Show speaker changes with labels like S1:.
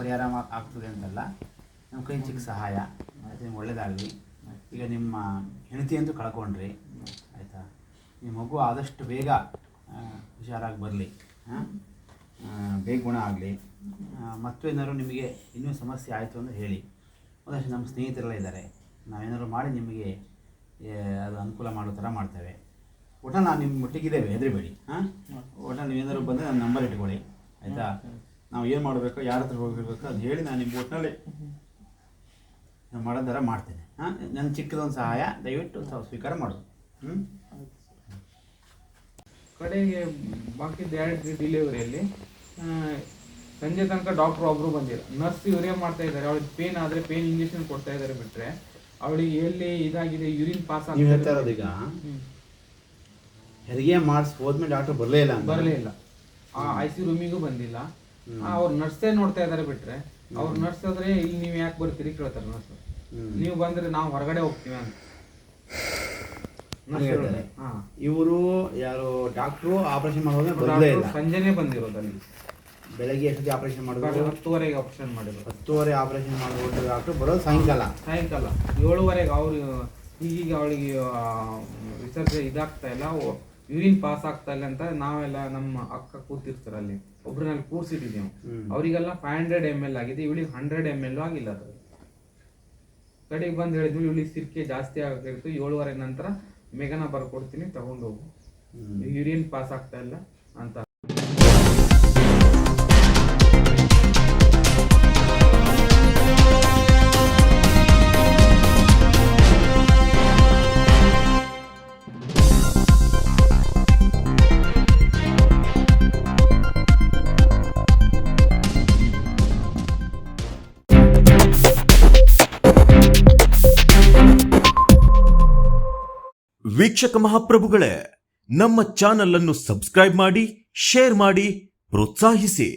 S1: ಪರಿಹಾರ ಆಗ್ತದೆ ಅಂತಲ್ಲ, ನಮ್ಮ ಕೈ ಚಿಕ್ಕ ಸಹಾಯ. ಆಯ್ತು, ನಿಮ್ಗೆ ಒಳ್ಳೇದಾಗಲಿ. ಈಗ ನಿಮ್ಮ ಹೆಂಡತಿಯಂತೂ ಕಳ್ಕೊಂಡ್ರಿ, ಆಯಿತಾ. ನಿಮ್ಮ ಮಗು ಆದಷ್ಟು ಬೇಗ ಹುಷಾರಾಗಿ ಬರಲಿ, ಬೇಗ ಗುಣ ಆಗಲಿ. ಮತ್ತು ಏನಾದ್ರು ನಿಮಗೆ ಇನ್ನೂ ಸಮಸ್ಯೆ ಆಯಿತು ಅಂದರೆ ಹೇಳಿ. ಒಂದಷ್ಟು ನಮ್ಮ ಸ್ನೇಹಿತರೆಲ್ಲ ಇದ್ದಾರೆ, ನಾವೇನಾದ್ರು ಮಾಡಿ ನಿಮಗೆ ಅದು ಅನುಕೂಲ ಮಾಡೋ ಥರ ಮಾಡ್ತೇವೆ. ಒಟ್ಟು ನಾನು ನಿಮ್ಮ ಒಟ್ಟಿಗಿದ್ದೇವೆ, ಹೆದರಿಬೇಡಿ. ಒಟ್ಟು ನೀವೇನಾದ್ರು ಬಂದರೆ ನನ್ನ ನಂಬರ್ ಇಟ್ಕೊಳ್ಳಿ, ಆಯಿತಾ. ನಾವು ಏನು ಮಾಡಬೇಕು, ಯಾರ ಹತ್ರ ಹೋಗಿರ್ಬೇಕು ಅದು ಹೇಳಿ ನಾನು ನಿಮ್ಮ ಒಟ್ಟಿನಲ್ಲಿ ಮಾಡೋ ಥರ ಮಾಡ್ತೇನೆ. ನನ್ನ ಚಿಕ್ಕದೊಂದು ಸಹಾಯ ದಯವಿಟ್ಟು ಸ್ವೀಕಾರ ಮಾಡೋದು.
S2: ಕಡೆಗೆ ಬಾಕಿದ 2 ಡೆಲಿವರಿಯಲ್ಲಿ ಸಂಜೆ ತನಕ ಡಾಕ್ಟ್ರು ಒಬ್ಬರು ಬಂದಿಲ್ಲ, ನರ್ಸ್ ಇವರೇ ಮಾಡ್ತಾ ಇದ್ದಾರೆ. ಅವಳಿಗೆ ಪೇನ್ ಆದರೆ ಪೇನ್ ಇಂಜೆಕ್ಷನ್ ಕೊಡ್ತಾ ಇದ್ದಾರೆ. ಬಿಟ್ಟರೆ ಅವಳಿಗೆ ಎಲ್ಲಿ ಇದಾಗಿದೆ, ಯೂರಿನ್ ಪಾಸ್
S1: ನೀವು ಹೇಳ್ತಾ ಇರೋದು ಈಗ ಹೆರಿಗೆ ಮಾಡಿಸಿ ಹೋದ್ಮೇಲೆ ಡಾಕ್ಟರ್ ಬರಲೇ ಇಲ್ಲ.
S2: ಆ ICU ರೂಮಿಗೂ ಬಂದಿಲ್ಲ. ಅವ್ರು ನರ್ಸೇ ನೋಡ್ತಾ ಇದ್ದಾರೆ. ಬಿಟ್ರೆ ಅವ್ರು ನರ್ಸ್ ಆದ್ರೆ ಇಲ್ಲಿ ನೀವು ಯಾಕೆ ಬರ್ತೀರಿ ಕೇಳ್ತಾರೆ ನರ್ಸ್. ನೀವು ಬಂದ್ರೆ ನಾವು ಹೊರಗಡೆ ಹೋಗ್ತೀವಿ ಅಂತ.
S1: ಇವರು ಯಾರು ಡಾಕ್ಟ್ರು ಆಪರೇಷನ್ ಮಾಡೋದು ಬರಲೇ ಇಲ್ಲ.
S2: ಸಂಜೆನೆ ಬಂದಿರೋದು ಅಲ್ಲಿ.
S1: ಬೆಳಗ್ಗೆ ಎಷ್ಟೊತ್ತಿಗೆ ಆಪರೇಷನ್ ಮಾಡಿದ್ರು?
S2: 10:30ಗೆ ಆಪರೇಷನ್ ಮಾಡಿದ್ರು.
S1: 10:30 ಆಪರೇಷನ್ ಮಾಡಿದ್ರು ಡಾಕ್ಟ್ರು. ಬರೋದು ಸಾಯಂಕಾಲ
S2: 7:30ಗೆ. ಅವ್ರು ಹೀಗೀಗ ಅವಳಿಗೆ ವಿಸರ್ಜನೆ ಇದಾಗ್ತಾ ಇಲ್ಲ, ಯೂರಿನ್ ಪಾಸ್ ಆಗ್ತಾ ಇಲ್ಲ ಅಂತ ನಾವೆಲ್ಲ ನಮ್ಮ ಅಕ್ಕ ಕೂತಿರ್ತಾರೆ ಅಲ್ಲಿ, ಒಬ್ರನ್ನಲ್ಲಿ ಕೂರ್ಸಿಟ್ಟಿದ್ದೀವಿ. ಅವರಿಗೆಲ್ಲ 500 ml ಆಗಿದೆ, ಇವಳಿಗೆ 100 ml ಆಗಿಲ್ಲ. ಅದು ಕಡೆಗೆ ಬಂದು ಹೇಳಿದ್ವಿ, ಇವಳಿಗೆ ಸಿರ್ಕೆ ಜಾಸ್ತಿ ಆಗಿತ್ತು. 7:30 ನಂತರ ಮೇಘನ ಬರ್ಕೊಡ್ತೀನಿ, ತಗೊಂಡೋಗು, ಯೂರಿನ್ ಪಾಸ್ ಆಗ್ತಾ ಇಲ್ಲ ಅಂತ.
S3: ವೀಕ್ಷಕ ಮಹಾಪ್ರಭುಗಳೇ, ನಮ್ಮ ಚಾನಲ್ ಅನ್ನು ಸಬ್ಸ್ಕ್ರೈಬ್ ಮಾಡಿ, ಶೇರ್ ಮಾಡಿ, ಪ್ರೋತ್ಸಾಹಿಸಿ.